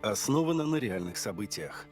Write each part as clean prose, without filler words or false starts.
Основано на реальных событиях.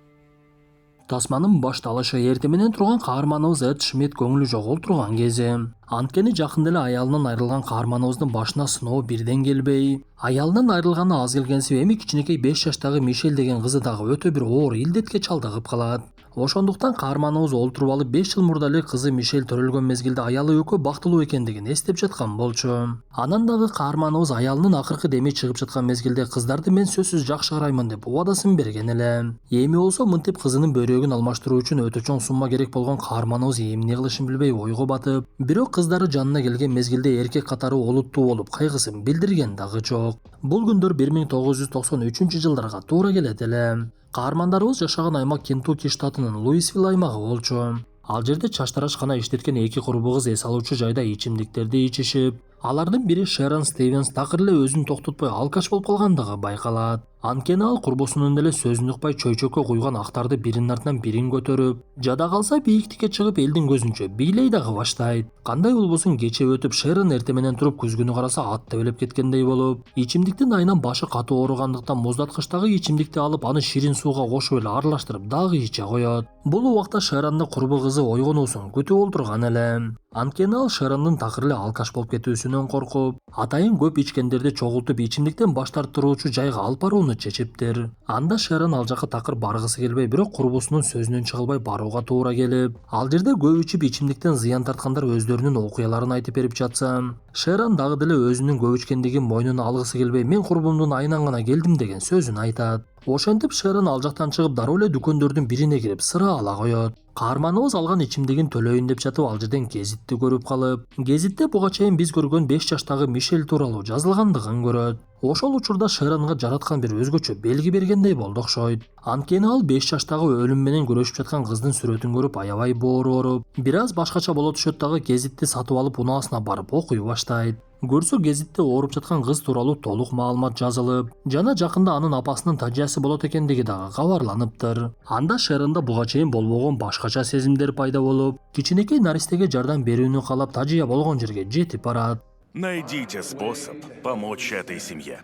Тасманын башталышы эртең менен турган каарманыбыз Эд Шмидт көңүлү жогол турган кези. Анткени жакында эле аялынан айрылган каарманыбыздын башына сыноо бирден келбей, аялынан айрылганы аз келгенсип эми кичинекей 5 жаштагы Мишель деген кызы дагы өтө бир оор илдетке чалдыгып калат. Ошондуктан каарманыбыз олтуруп алып 5 жыл мурда эле кызы Мишель төрөлгөн мезгилде аялы экөө бактылуу экендигин эстеп жаткан болчу. Анан дагы каарманыбыз аялынын акыркы деми чыгып жаткан мезгилде кыздарды мен сөзсүз жакшы караймын деп убадасын берген эле. Эми болсо мынтип кызынын бөйрөгүн алмаштыруу үчүн өтө чоң сумма керек болгон каарманыбыз эмне кылышын билбей ойго батып, бирок кыздары жанына келген мезгилде эркек катары олуттуу болуп кайгысын билдирген дагы жок. Бул күндөр 1993-жылдарга туура келет эле. Каармандарыбыз жашаган аймак Кентукки штатынын Луисвилл аймагы болчу. Ал жерде чачтараш кана иштеткен эки курбу кыз эс алуучу жайда ичимдиктерди ичишип, алардын бири Шерон Стивенс такыр эле өзүн токтотпой алкаш болуп калгандыгы байкалат. Анткени ал курбусунун эле сөзүн укпай чөйчөккө куйган актарды биринин артынан бирин көтөрүп, жада калса бийиктикке чыгып элдин көзүнчө бийлей дагы баштайт. Кандай болбосун кече өтүп Шерон эртең менен туруп күзгүнү караса ат тебелеп кеткендей болуп, ичимдиктин айынан башы катуу ооругандыктан муздаткычтагы ичимдикти алып аны ширин сууга кошуп эле аралаштырып дагы иче коет. Бул убакта Шерондун курбу кызы ойгонуусун күтүп олтурган эле. Анткени ал Шерондун такыр эле алкаш болуп кетүүсүнөн коркуп, атайын көп ичкендерди чогултуп ичимдиктен баш тартыруучу жайга алып барууну чечиптир. Анда Шерон ал жака такыр баргысы келбей, бирок курбусунун сөзүнөн чыгылбай барууга туура келип, ал жерде көп ичип ичимдиктен зыян тарткандар өздөрүнүн окуяларын айтып берип жатса, Шерон дагы деле өзүнүн көп ичкендигин мойнуна алгысы келбей, мен курбумдун айынан гана келдим деген сөзүн айтат. Ошентип Шерон ал жактан чыгып дароо эле дүкөндөрдүн бирине кирип сыра ала коет. Каарманыбыз алган ичимдигин төлөйүн деп жатып ал жерден гезитти көрүп калып, гезитте буга чейин биз көргөн 5 жаштагы Мишель тууралуу жазылгандыгын көрөт. Ошол учурда Шеронго жараткан бир өзгөчө белги бергендей болду окшойт. Анткени ал 5 жаштагы өлүм менен күрөшүп жаткан кыздын сүрөтүн көрүп аябай боору ооруп, бир аз башкача боло түшөт дагы гезитти сатып алып унаасына барып окуй баштайт. Көрсө гезитте ооруп жаткан кыз тууралуу толук маалымат жазылып, жана жакында анын апасынын тажыясы болот экендиги дагы кабарланыптыр. Анда Шерондо буга чейин болбогон башкача сезимдер пайда болуп, кичинекей наристеге жардам берүүнү каалап тажыя болгон жерге жетип барат. Найдите способ помочь этой семье.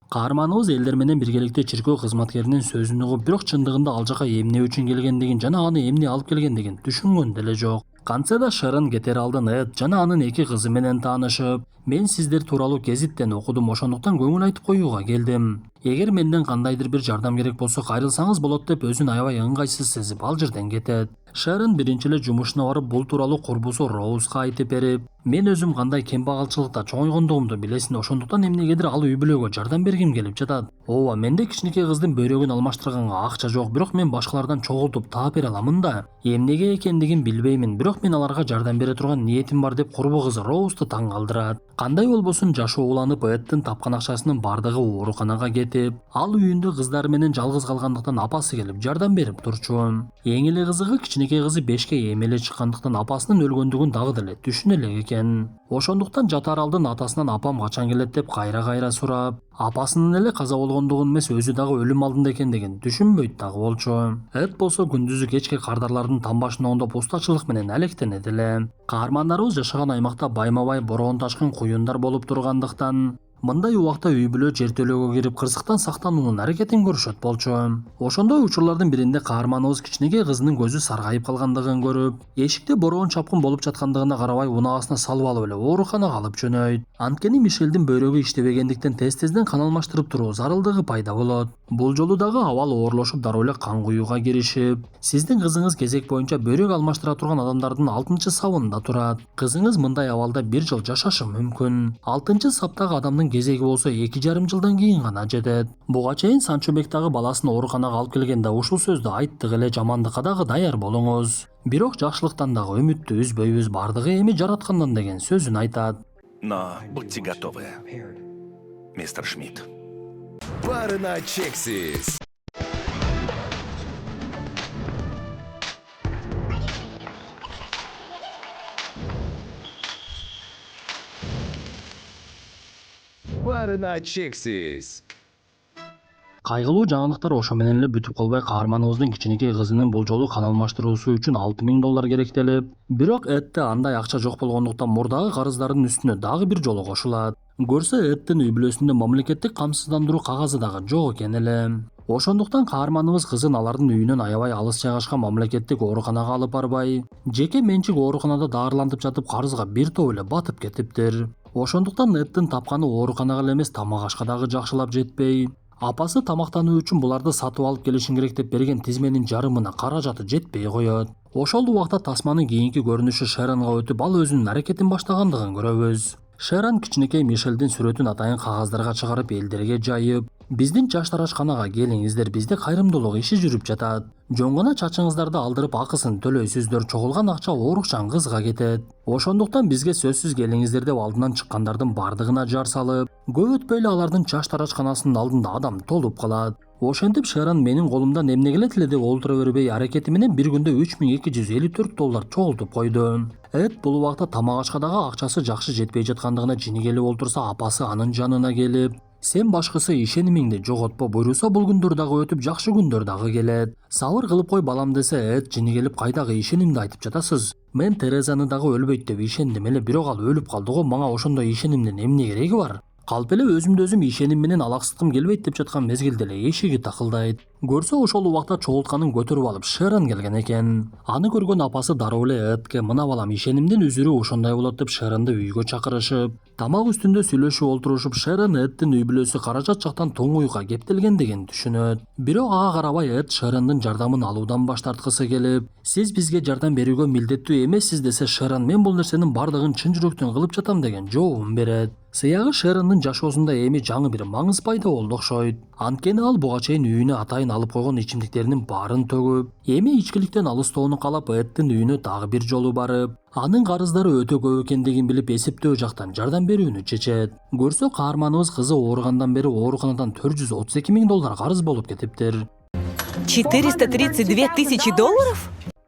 Каарманыбыз элдер менен биргеликте чиркөө кызматкеринин сөзүн угуп, бирок чындыгында ал жака эмне үчүн келгендигин жана аны эмне алып келгендигин түшүнгөн деле жок. Кантсе Шерон кетер алдын Эд жана анын эки кызы менен таанышып, мен сиздер тууралуу гезиттен окудум, ошондуктан көңүл айтып коюуга келдим. Эгер менден кандайдыр бир жардам керек болсо кайрылсаңыз болот деп өзүн аябай ыңгайсыз сезип ал жерден кетет. Шерон биринчи эле жумушуна барып бул тууралуу курбусу Роузга айтып берип, мен өзүм кандай кембагалчылыкта чоңойгондугумду билесиң, ошондуктан эмнегедир ал үй бүлөгө жардам бергим келип жатат. Ооба, менде кичинекей кыздын бөйрөгүн алмаштырганга акча жок, бирок мен башкалардан чогултуп таап бере аламын да. Эмнеге экендигин билбеймин, бирок мен аларга жардам бере турган ниетим бар деп курбу кызы Роузду таң калтырат. Кандай болбосун жашы уланып Эддин тапкан акчасынын бардыгы ооруканага кетип, ал үйүндө кыздары менен жалгыз калгандыктан апасы келип жардам берип турчу. Эң эле кызыгы кичинекей кызы 5ке эми эле чыккандыктан апасынын өлгөндүгүн дагы деле түшүнө элек экен. Ошондуктан Жатаралдын атасынан апам качан келет деп кайра сурап, апасынын эле каза болгондугун эмес өзү дагы өлүм алдында экендигин түшүнбөйт дагы болчу. Эд болсо күндүзү кечке кардарлардын тамбашын оңдоп устачылык менен алектенет эле. Каармандарыбыз жашаган аймакта байма-бай бороон ташкын куюндар болуп тургандыктан мындай убакта үй бүлө жертөлөөгө кирип кырсыктан сактануунун аракетин көрүшөт болчу. Ошондой учурлардын биринде каарманыбыз кичинекей кызынын көзү саргайып калгандыгын көрүп, эшикте бороон чапкын болуп жаткандыгына карабай унаасына салып алып эле ооруканага алып жөнөйт. Анткени Мишелдин бөйрөгү иштебегендиктен тез-тезден кан алмаштырып туруу зарылдыгы пайда болот. Бул жолу дагы абал оорлошуп дароо эле кан куюуга киришип, сиздин кызыңыз кезек боюнча бөйрөк алмаштыра турган адамдардын 6-сабында турат. Кызыңыз мындай абалда 1 жыл жашашы мүмкүн. 6-саптагы адамдын кезеги болсо 2,5 жылдан кийин гана жетет. Буга чейин Санчобек дагы баласын ооруканага алып келгенде ушул сөздү айттык эле, жамандыкка дагы даяр болуңуз. Бирок жакшылыктан дагы үмүттү үзбөйбүз, бардыгы эми жараткандан деген сөзүн айтат. Но будьте готовы, мистер Шмидт. Пары на Чексис. Пары на Чексис. Кайгылуу жаңылыктар ошо менен эле бүтүп калбай, каарманыбыздын кичинекей кызынын бул жолу кан алмаштыруусу үчүн $6,000 керектелип, бирок Эдде андай акча жок болгондуктан мурдагы карыздардын үстүнө дагы бир жолу кошулат. Көрсө Эдтин үй бүлөсүндө мамлекеттик камсыздандыруу кагазы дагы жок экен эле. Ошондуктан каарманыбыз кызын алардын үйүнөн аябай алыс жайгашкан мамлекеттик ооруканага алып барбай, жеке менчик ооруканада даарылантып жатып карызга бир топ эле батып кетиптир. Ошондуктан Эдтин тапканы ооруканага эле эмес тамак ашка дагы жакшылап жетпей, апасы тамактануу үчүн буларды сатып алып келишин керек деп берген тизменин жарымына каражаты жетпей коет. Ошол убакта тасманын кийинки көрүнүшү Шеронго өтүп, ал өзүнүн аракетин баштагандыгын көрөбүз. Шерон кичинекей Мишелдин сүрөтүн атайын кагаздарга чыгарып элдерге жайып, биздин жаш тарачканага келиңиздер, бизде кайрымдуулук иши жүрүп жатат. Жөн гана чачыңыздарды алдырып акысын төлөйсүздөр, чогулган акча оорукчан кызга кетет. Ошондуктан бизге сөзсүз келиңиздер деп алдынан чыккандардын бардыгына жар салып, көп өтпөй эле алардын жаш тарачканасынын алдында адам толуп калат. Ошентип Шерон менин колумдан эмне келет эле деп олтура бербей, аракети менен бир күндө $3254 чогултуп койду. Эд бул убакта тамак ашкадагы акчасы жакшы жетпей жаткандыгына жини келип олтурса, апасы анын жанына келип, сен башкысы ишенимиңди жоготпо, буйруса бул күндөр дагы өтүп, жакшы күндөр дагы келет. Сабыр кылып кой балам десе, Эд жини келип, кайдагы ишенимди айтып жатасыз? Мен Терезаны дагы өлбөйт деп ишендим эле, бирок ал өлүп калды го, мага ошондой ишенимдин эмне кереги бар? Калп эле өзүмдү өзүм ишеним менен алаксыткым келбейт деп жаткан мезгилде эле эшиги такылдайт. Көрсө ошол убакта чогултканын көтөрүп алып Шерон келген экен. Аны көргөн апасы дароо эле Эдке, мына балам, ишенимдин үзүрү ошондой болот деп Шеронду үйгө чакырышып, тамак үстүндө сүйлөшүп олтурушуп, Шерон Эдтин үй бүлөсү каражат жактан тоңуйга кептелгендигин түшүнөт. Бирок ага карабай Эд Шерондун жардамын алуудан баш тарткысы келип, сиз бизге жардам берүүгө милдеттүү эмессиз десе, Шерон мен бул нерсенин бардыгын чын жүрөктөн кылып жатам деген жообун берет. Сыягы Шерондун жашоосунда эми жаңы бир маңыз пайда болду окшойт. Анткени ал буга чейин үйүнө атайын алып койгон ичимдиктеринин баарын төгүп, эми ичкиликтен алыстоону каалап Эдтин үйүнө дагы бир жолу барып, анын карыздары өтө көп экендигин билип, эсептөө жактан жардам берүүнү чечет. Көрсө каарманыбыз кызы ооругандан бери ооруканадан $432,000 карыз болуп кетиптир. $432,000?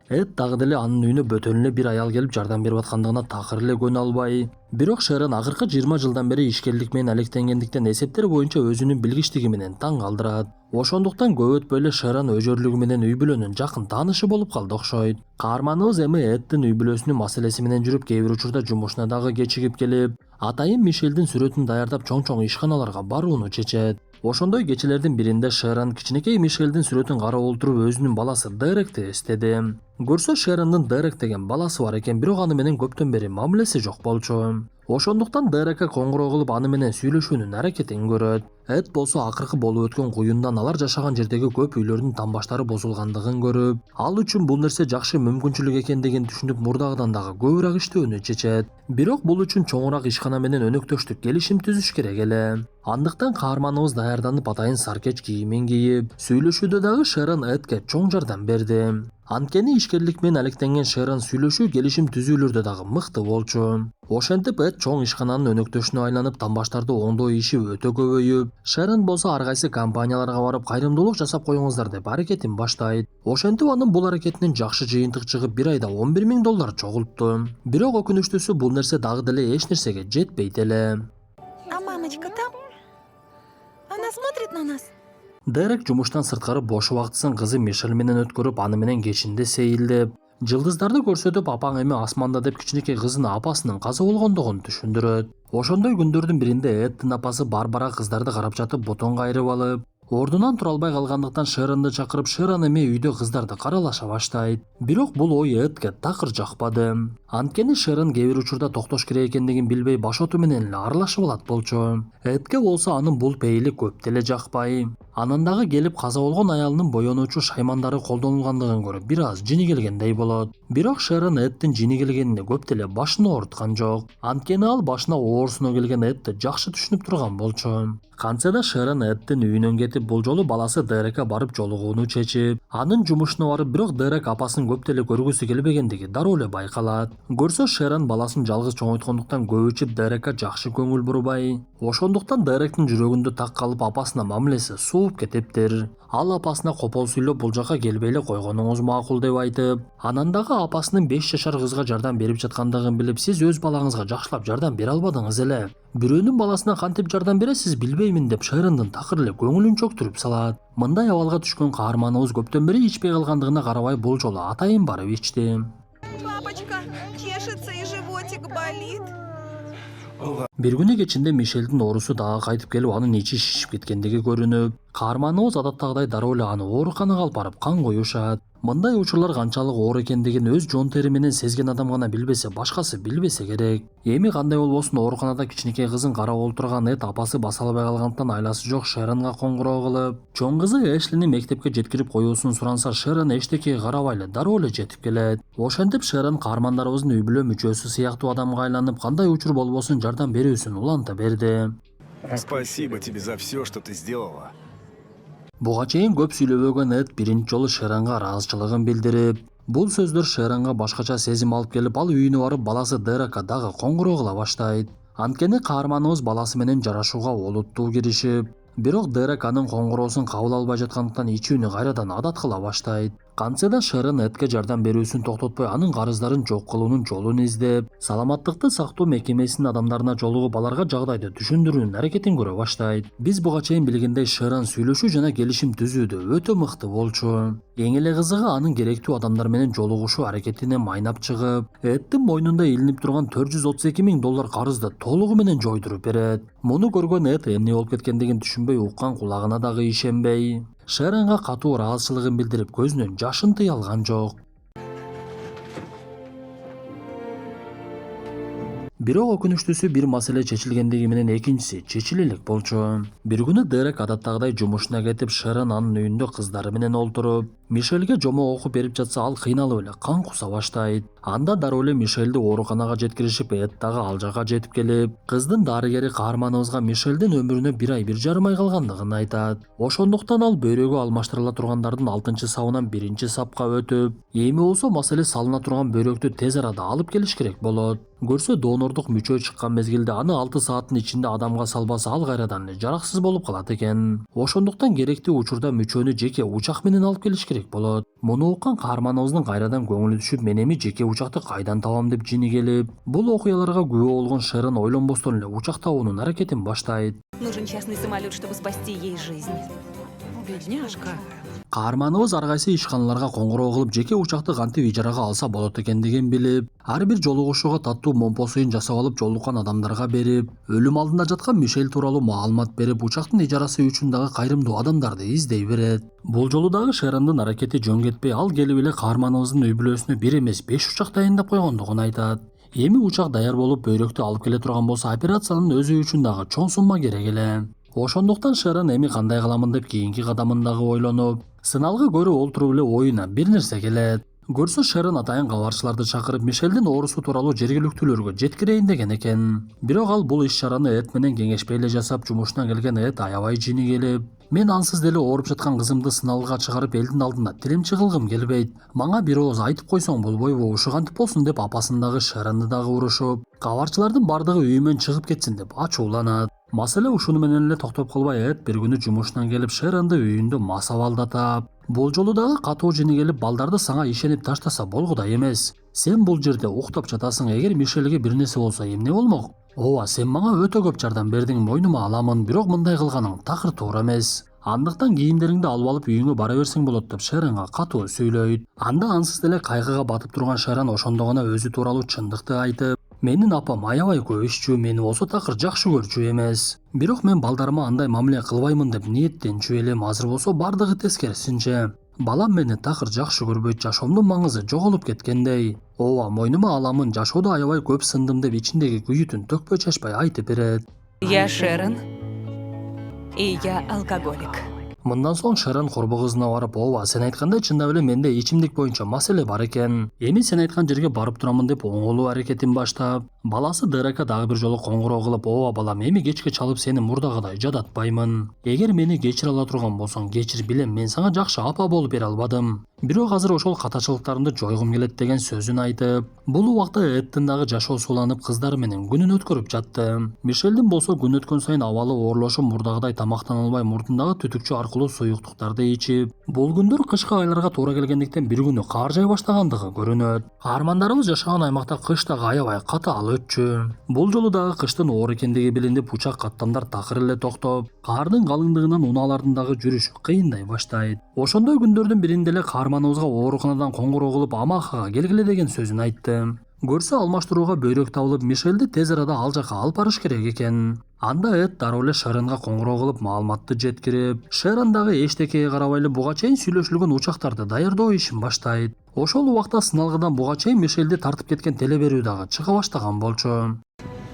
Эд дагы деле анын үйүнө бөтөн эле бир аял келип жардам берип аткандыгына такыр эле көнө албай, бирок Шерон акыркы 20 жылдан бери ишкерлик менен алектенгендиктен эсептер боюнча өзүнүн билгичтиги менен таң калтырат. Ошондуктан көп өтпөй эле Шерон өжөрлүгү менен үй бүлөнүн жакын таанышы болуп калды окшойт. Каарманыбыз эми Эдтин үй бүлөсүнүн маселеси менен жүрүп, кээ бир учурда жумушуна дагы кечигип келип, атайын Мишелдин сүрөтүн даярдап чоң ишканаларга барууну чечет. Ошондой кечелердин биринде Шерон кичинекей Мишелдин сүрөтүн карап олтуруп өзүнүн баласы Деректи эстеди. Көрсө Шерондун Дерек деген баласы бар экен, бирок аны менен көптөн бери мамилеси жок болчу. Ошондуктан Дерекке коңгуроо кылып аны менен сүйлөшүүнүн аракетин көрөт. Эд болсо акыркы болуп өткөн куюндан алар жашаган жердеги көп үйлөрдүн тамбаштары бузулгандыгын көрүп, ал үчүн бул нерсе жакшы мүмкүнчүлүк экендигин түшүнүп, мурдагыдан дагы көбүрөөк иштөөнү чечет. Бирок бул үчүн чоңураак ишкана менен өнөктөштүк келишим түзүш керек эле. Андыктан каарманыбыз даярданып, атайын саркеч кийимин кийип, сүйлөшүүдө дагы Шерон Эдке чоң жардам берди. Анткени ишкерлик менен алектенген Шерон сүйлөшүү келишим түзүүлөрдө дагы мыкты болчу. Ошентип Эд чоң ишкананын өнөктөшүнө айланып, тамбаштарды оңдоо иши өтө көбөйүп, Шерон болсо ар кайсы компанияларга барып кайрымдуулук жасап коюңуздар деп аракетин баштайт. Ошентип анын бул аракетинен жакшы жыйынтык чыгып, бир айда $11,000 чогултту. Бирок өкүнүчтүүсү бул нерсе дагы деле эч нерсеге жетпейт эле. А мамочка там? Она смотрит на нас? Дерек жумуштан сырткары бош убактысын кызы Мишель менен өткөрүп, аны менен кечинде сейилдеп, жылдыздарды көрсөтүп, апаң эми асманда деп кичинекей кызына апасынын каза болгондугун түшүндүрөт. Ошондой күндөрдүн биринде Эдтин апасы Барбара кыздарды карап жатып ботон кайрып алып, ордунан тура албай калгандыктан Шеронду чакырып, Шерон эми үйдө кыздарды каралаша баштайт. Бирок бул ой Эдке такыр жакпады. Анткени Шерон кээ бир учурда токтош керек экендигин билбей, башоту менен эле аралашып алат болчу. Эдке болсо анын бул пейили көп деле жакпай. Анын дагы келип каза болгон аялынын боенуучу шаймандары колдонулгандыгын көрүп, бир аз жини келгендей болот. Бирок Шерон Эдтин жини келгенине көп деле башын ооруткан жок. Анткени ал башына оорусуну келген Эдти жакшы түшүнүп турган болчу. Кантса да Шерон Эдтин үйүнөн кетип, бул жолу баласы Дерекке барып жолугууну чечип, анын жумушуна барып, бирок Дерек апасын көп деле көргүсү келбегендиги дароо эле байкалат. Көрсө Шерон баласын жалгыз чоңойткондуктан көп ичип, Дерекке жакшы көңүл бурбай. Ошондуктан Деректин жүрөгүндө так калып, апасына мамилеси сууп кетиптир. Ал апасына копол сүйлөп, бул жака келбей эле койгонуңуз макул деп айтып, анан дагы апасынын 5 жашар кызга жардам берип жаткандыгын билип, сиз өз балаңызга жакшылап жардам бере албадыңыз эле. Бирөөнүн баласына кантип жардам бересиз билбеймин деп Шерондун такыр эле көңүлүн чөктүрүп салат. Мындай абалга түшкөн каарманыбыз көптөн бери ичпей калгандыгына карабай, бул жолу атайын барып ичти. Папочка, чешется и животик болит. Бир күнү кечинде Мишелдин оорусу дагы кайтып келип анын ичи шишип кеткендиги көрүнүп, каарманыбыз адаттагыдай дароо эле аны ооруканага алып барып кан коюшат. Мындай учурлар канчалык оор экендигин өз жон тери менен сезген адам гана билбесе, башкасы билбесе керек. Эми кандай болбосун ооруканада кичинекей кызын карап отурган Эд апасы баса албай калгандыктан айласы жок Шеронго коңгуроо кылып, чоң кызы Эшлини мектепке жеткирип коюусун суранса, Шерон эчтекеге карабай эле дароо эле жетип келет. Ошентип Шерон каармандарыбыздын үй бүлө мүчөсү сыяктуу адамга айланып, кандай учур болбосун жардам берүүсүн уланта берди. Спасибо тебе за все, что ты сделала. Буга чейин көп сүйлөбөгөн Эд биринчи жолу Шеронго ыраазычылыгын билдирип, бул сөздөр Шеронго башкача сезим алып келип, ал үйүнө барып баласы Дерека дагы коңгуроо кыла баштайт. Анткени каарманыбыз баласы менен жарашууга олуттуу киришип, бирок Дерек анын коңгуроосун кабыл албай жаткандыктан ичүүнү кайрадан адат кыла баштайт. Кантсе да Шерон Эдке жардам берүүсүн токтотпой, анын карыздарын жок кылуунун жолун издеп, саламаттыкты сактоо мекемесинин адамдарына жолугуп аларга жагдайды түшүндүрүүнүн аракетин көрө баштайт. Биз буга чейин билгендей Шерон сүйлөшүү жана келишим түзүүдө өтө мыкты болчу. Эң эле кызыгы анын керектүү адамдар менен жолугушуу аракетине майнап чыгып, Эддин мойнунда илинип турган $432,000 карызды толугу менен жойдуруп берет. Муну көргөн Эд эмне болуп кеткендигин түшүнбөй, уккан кулагына дагы ишенбей, Шеронго катуу ыраазычылыгын билдирип, көзүнөн жашын тыя алган жок. Бирок өкүнүчтүүсү бир маселе чечилгендиги менен экинчиси чечиле элек болчу. Бир күнү Дерек адаттагыдай жумушуна кетип, Шерон анын үйүндө кыздары менен олтуруп, Мишелге жомок окуп берип жатса, ал кыйналып эле кан куса баштайт. Анда дароо эле Мишелди ооруканага жеткиришип, Эд дагы ал жака жетип келип, кыздын дарыгери каарманыбызга Мишелдин өмүрүнө 1 ай 1 жарым ай калгандыгын айтат. Ошондуктан ал бөйрөгү алмаштырыла тургандардын 6-сабынан 1-сапка өтүп, эми болсо маселе салына турган бөйрөктү тез арада алып келиш керек болот. Көрсө донордук мүчө чыккан мезгилде аны 6 сааттын ичинде адамга салбаса, ал кайрадан эле жараксыз болуп калат экен. Ошондуктан керектүү учурда мүчөнү жеке учак менен алып келиш керек болот. Муну уккан каарманыбыздын кайрадан көңүлү түшүп, мен эми жеке учакты кайдан табам деп жини келип, бул окуяларга күбө болгон Шерон ойлонбостон эле учак табуунун аракетин баштайт. Нужен частный самолет, чтобы спасти ей жизнь. Бедняжка. Каарманыбыз ар кайсы ишканаларга коңгуроо кылып, жеке учакты кантип ижарага алса болот экендигин билип, ар бир жолугушууга таттуу момпосуйун жасап алып, жолуккан адамдарга берип, өлүм алдында жаткан Мишель тууралуу маалымат берип, учактын ижарасы үчүн дагы кайрымдуу адамдарды издей берет. Бул жолу дагы Шерондун аракети жөн кетпей, ал келип эле каарманыбыздын үй бүлөсүнө 1 эмес 5 учак дайындап койгондугун айтат. Эми учак даяр болуп, бөйрөктү алып келе турган болсо, операциянын өзү үчүн дагы чоң сумма керек эле. Ошондуктан Шерон эми кандай кыламын деп кийинки кадамын дагы ойлонуп, сыналгы көрүп олтуруп эле оюна бир нерсе келет. Көрсө Шерон атайын кабарчыларды чакырып, Мишелдин оорусу тууралуу жергиликтүүлөргө жеткирейин деген экен. Бирок ал бул иш-чараны Эд менен кеңешпей эле жасап, жумушуна келген Эд аябай жини келип, мен ансыз деле ооруп жаткан кызымды сыналгыга чыгарып элдин алдында тилимчи кылгым келбейт. Мага бир ооз айтып койсоң болбойбу, ушу кантип болсун деп апасын дагы Шеронду дагы урушуп, кабарчылардын бардыгы үйүмөн чыгып кетсин деп ачууланат. Маселе ушуну менен эле токтоп калбай, Эд бир күнү жумушунан келип Шеронду үйүндө мас абалда таап, бул жолу дагы катуу жини келип, балдарды сага ишенип таштаса болгудай эмес. Сен бул жерде уктап жатасың, эгер Мишелге бир нерсе болсо эмне болмок? Ооба, сен мага өтө көп жардам бердиң, мойнума аламын, бирок мындай кылганың такыр туура эмес. Андыктан кийимдериңди алып алып үйүңө бара берсең болот деп Шеронго катуу сүйлөйт. Анда ансыз деле кайгыга батып турган Шерон ошондо гана өзү тууралуу чындыкты айтып, менин апам аябай көп ишчүү, мени болсо такыр жакшы көрчү эмес. Бирок мен балдарыма андай мамиле кылбаймын деп ниеттенчү элем, азыр болсо бардыгы тескерисинче. Балам мени такыр жакшы көрбөйт, жашоомдун маңызы жоголуп кеткендей. Ооба, мойнума аламын, жашоодо аябай көп сындым деп ичиндеги күйүтүн төкпөй чачпай айтып берет. Я Шерон, и я алкоголик. Мындан соң Шерон корбу кызына барып, ооба, сен айткандай чындап эле менде ичимдик боюнча маселе бар экен. Эми сен айткан жерге барып турамын деп оңолуу аракетин баштап, баласы Дерека дагы бир жолу коңгуроо кылып, ооба балам, эми кечке чалып сени мурдагыдай жадатпаймын. Эгер мени кечире ала турган болсоң, кечир, билем, мен сага жакшы апа болуп бере албадым. Бирок азыр ошол катачылыктарымды жойгум келет деген сөзүн айтып, бул убакта Эддин дагы жашоосу уланып, кыздары менен күнүн өткөрүп жатты. Мишелдин болсо күн өткөн сайын абалы оорлошуп, мурдагыдай тамактана албай, мурдундагы түтүкчү аркылуу суюктуктарды ичип, бул күндөр кышкы айларга туура келгендиктен бир күнү кар жай баштагандыгы көрүнөт. Каармандарыбыз жашаган аймакта кыш дагы аябай катаал өтчү. Бул жолу дагы кыштын оор экендиги билинип, учак каттамдар такыр эле токтоп, кардын калыңдыгынан унаалардын дагы жүрүшү кыйындай баштайт. Ошондой күндөрдүн биринде эле каарманыбызга ооруканадан коңгуроо кылып, Амахага келгиле деген сөзүн айтты. Көрсө алмаштырууга бөйрөк табылып, Мишелди тез арада ал жака алып барыш керек экен. Анда Эд дароо эле Шеронго коңгуроо кылып маалыматты жеткирип, Шерон дагы эчтекеге карабай эле буга чейин сүйлөшүлгөн учактарды даярдоо ишин баштайт. Ошол убакта сыналгыдан буга чейин Мишелди тартып кеткен телеберүү дагы чыга баштаган болчу.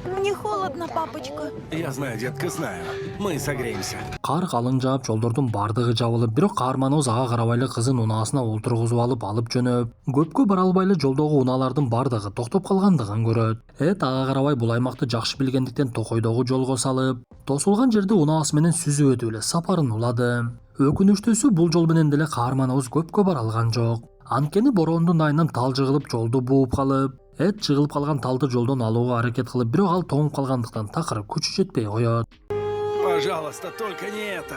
Мне холодно, папочка. Я знаю, детка, знаю. Мы согреемся. Кар калың жаап, жолдордун бардыгы жабылып, бирок каарманыбыз ага карабай эле кызын унаасына олтургузуп алып жөнөп, көпкө бара албай эле жолдогу унаалардын бардыгы токтоп калгандыгын көрөт. Эд ага карабай бул аймакты жакшы билгендиктен токойдогу жолго салып, тосулган жерде унаасы менен сүзүп өтүп эле сапарын улады. Өкүнүчтүүсү бул жол менен деле каарманыбыз көпкө бара алган жок. Анткени бороондун айынан тал жыгылып жолду бууп калып, Эд жыгылып калган талды жолдон алууга аракет кылып, бирок ал тоңуп калгандыктан такыр күчү жетпей коет. Пожалуйста, только не это.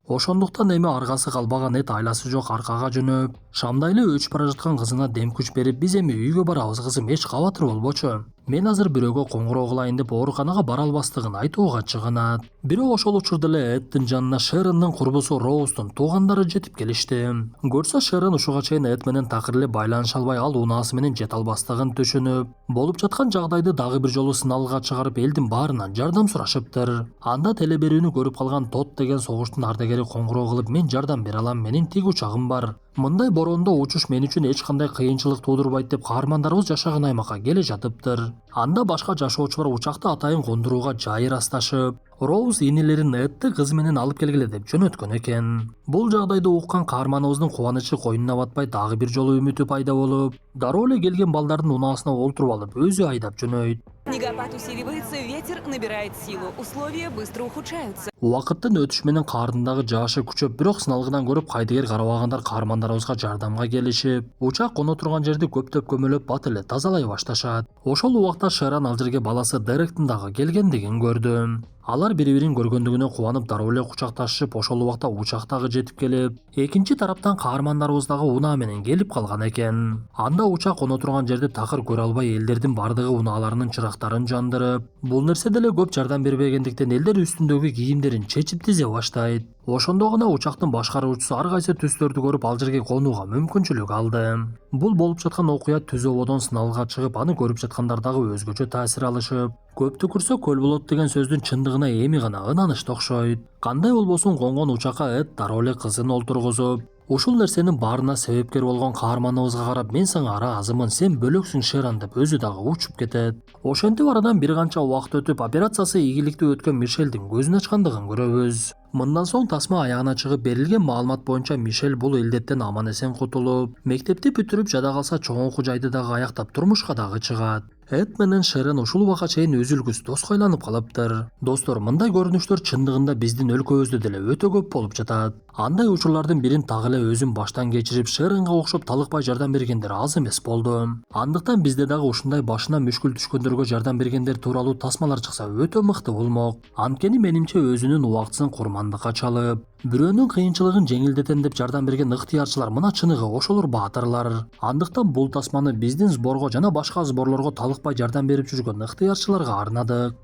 Ошондуктан эми аргасы калбаган Эд айласы жок аркага жөнөп, шамдай эле өчүп бара жаткан кызына дем күч берип, биз эми үйгө барабыз кызым, эч кабатыр болбочу. Мен азыр бирөөгө коңгуроо кылайын деп ооруканага бара албастыгын айтууга чыгынат. Бирок ошол учурда эле Эддин жанына Шерондун курбусу Роуздун туугандары жетип келишти. Көрсө Шерон ушуга чейин Эд менен такыр эле байланыша албай, ал унаасы менен жете албастыгын түшүнүп, болуп жаткан жагдайды дагы бир жолу сыналга чыгарып, элдин баарынан жардам сурашыптыр. Анда телеберүүнү көрүп калган Тод деген согуштун ардагери коңгуроо кылып, мен жардам бере алам, менин тиг учагым бар. Мындай бороондо учуш мен үчүн эч кандай кыйынчылык туудурбайт деп каармандарыбыз жашаган аймакка келе жатыптыр. Анда башка жашоочулар учакты атайын кондурууга жайы ырасташып, Роуз инилерин Эдди кыз менен алып келгиле деп жөнөткөн экен. Бул жагдайды уккан каарманыбыздын кубанычы койнуна батпай, дагы бир жолу үмүтү пайда болуп, дароо эле келген балдардын унаасына олтуруп алып, өзү айдап жөнөйт. Снегопад усиливается, ветер набирает силу. Условия быстро ухудшаются. Убакыттын өтүшү менен кардын дагы жаашы күчөп, бирок сыналгыдан көрүп кайдыгер карабагандар каармандарыбызга жардамга келишип, учак коно турган жерди көптөп көмөлөп бат эле тазалай башташат. Ошол убакта Шерон ал жерге баласы Деректин дагы келгендигин көрдү. Алар бири-бирин көргөндүгүнө кубанып дароо эле кучакташып, ошол убакта учак дагы жетип келип, экинчи тараптан каармандарыбыз дагы унаа менен келип калган экен. Анда учак коно турган жерди такыр көрө албай, элдердин бардыгы унааларынын чырактарын жандырып, бул нерсе деле көп жардам бербегендиктен элдер үстүндөгү кийимдерин чечип тизе баштайт. Ошондо гана учактын башкаруучусу ар кайсы түстөрдү көрүп, ал жерге конууга мүмкүнчүлүк алды. Бул болуп жаткан окуя түз ободон сыналга чыгып, аны көрүп жаткандар дагы өзгөчө таасир алышып, көптү көрсө көл болот деген сөздүн чындыгына эми гана ынанышты окшойт. Кандай болбосун конгон учакка Эд дароо эле кызын олтургузуп, ушул нерсенин баарына себепкер болгон каарманыбызга карап, мен сага ыраазымын, сен бөлөксүң Шерон деп өзү дагы учуп кетет. Ошентип арадан бир канча убакыт өтүп, операциясы ийгиликтүү өткөн Мишелдин көзүн ачкандыгын көрөбүз. Мындан соң тасма аягына чыгып, берилген маалымат боюнча Мишель бул илдеттен аман-эсен кутулуп, мектепти бүтүрүп, жада калса чоң окуу жайды дагы аяктап турмушка дагы чыгат. Эд менен Шерон ушул убакка чейин үзүлгүс доскойланып калыптыр. Достор, мындай көрүнүштөр чындыгында биздин өлкөбүздө деле өтө көп болуп жатат. Андай учурлардын бирин так эле өзүм баштан кечирип, Шеронго окшоп талыкпай жардам бергендер аз эмес болду. Андыктан бизде дагы ушундай башына мүшкүл түшкөндөргө жардам бергендер тууралуу тасмалар чыкса өтө мыкты болмок. Анткени менимче өзүнүн убактысын курмандыкка чалып, бирөөнүн кыйынчылыгын жеңилдетем деп жардам берген ыктыярчылар мына чыныгы ошолор баатырлар. Андыктан бул тасманы биздин сборго жана башка сборлорго талыкпай жардам берип жүргөн ыктыярчыларга арнадык.